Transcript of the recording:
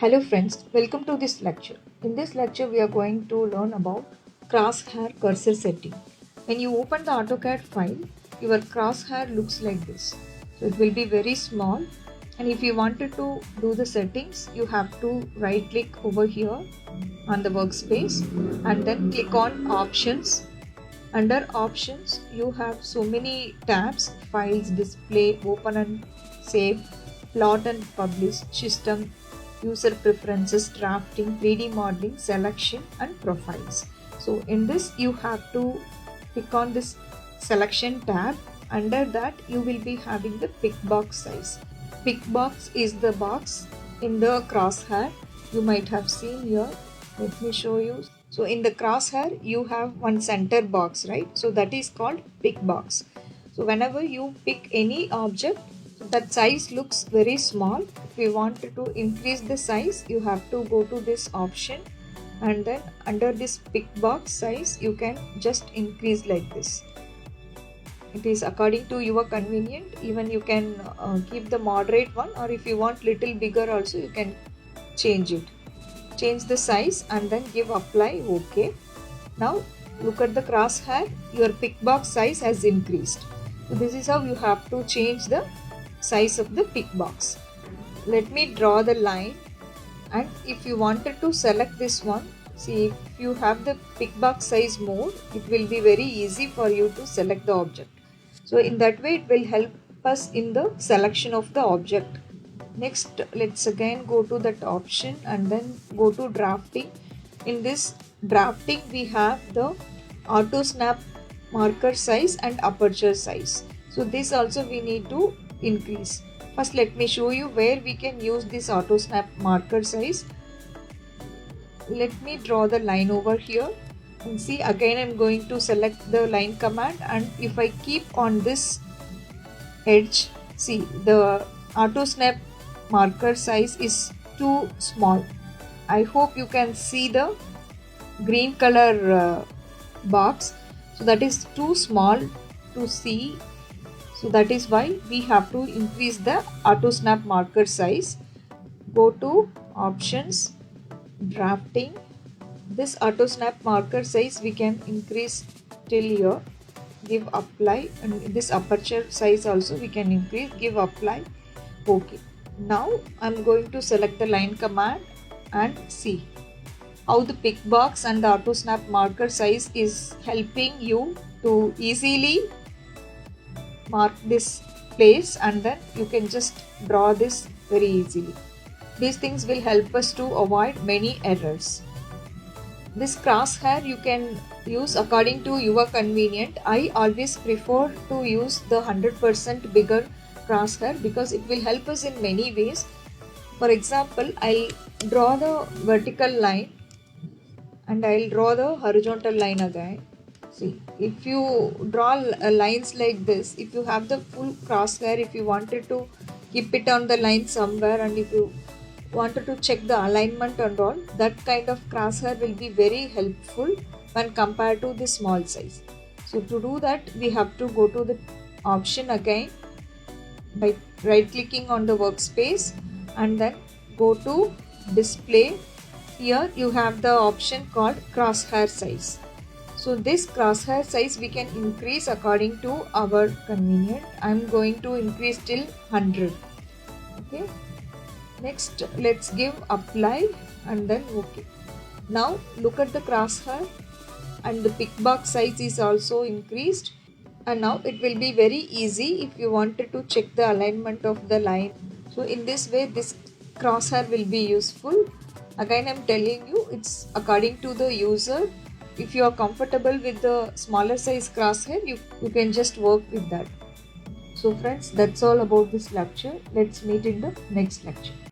Hello friends, welcome to this lecture. In this lecture we are going to learn about crosshair cursor setting. When you open the AutoCAD file, your crosshair looks like this. So it will be very small, and if you wanted to do the settings, you have to right click over here on the workspace and then click on options. Under options you have so many tabs: files, display, open and save, plot and publish, system, user preferences, drafting, 3D modeling, selection and profiles. So in this you have to click on this selection tab. Under that you will be having the pick box size. Pick box is the box in the crosshair. You might have seen here. Let me show you. So in the crosshair you have one center box, right? So that is called pick box. So whenever you pick any object, that size looks very small. If you want to increase the size, you have to go to this option, and then under this pick box size you can just increase like this. It is according to your convenient. Even you can keep the moderate one, or if you want little bigger also you can change it. Change the size and then give apply. OK. Now look at the crosshair. Your pick box size has increased. So this is how you have to change the size of the pick box. Let me draw the line, and if you wanted to select this one, see, if you have the pick box size more, it will be very easy for you to select the object. So in that way it will help us in the selection of the object. Next, let's again go to that option and then go to drafting. In this drafting we have the auto snap marker size and aperture size. So this also we need to increase. First let me show you where we can use this auto snap marker size. Let me draw the line over here, and see, again I'm going to select the line command, and if I keep on this edge, see, the auto snap marker size is too small. I hope you can see the green color box. So that is too small to see. So that is why we have to increase the auto snap marker size. Go to options, drafting. This auto snap marker size we can increase till here. Give apply, and this aperture size also we can increase. Give apply. OK. Now I'm going to select the line command and see how the pick box and the auto snap marker size is helping you to easily mark this place, and then you can just draw this very easily. These things will help us to avoid many errors. This crosshair you can use according to your convenient. I always prefer to use the 100% bigger crosshair because it will help us in many ways. For example, I'll draw the vertical line and I'll draw the horizontal line again. See, if you draw lines like this, if you have the full crosshair, if you wanted to keep it on the line somewhere, and if you wanted to check the alignment and all, that kind of crosshair will be very helpful when compared to the small size. So to do that, we have to go to the option again by right clicking on the workspace and then go to display. Here you have the option called crosshair size. So this crosshair size we can increase according to our convenient. I am going to increase till 100. Okay. Next, let's give apply and then OK. Now look at the crosshair, and the pick box size is also increased, and now it will be very easy if you wanted to check the alignment of the line. So in this way this crosshair will be useful. Again I'm telling you, it's according to the user. If you are comfortable with the smaller size crosshair, you can just work with that. So friends, that's all about this lecture. Let's meet in the next lecture.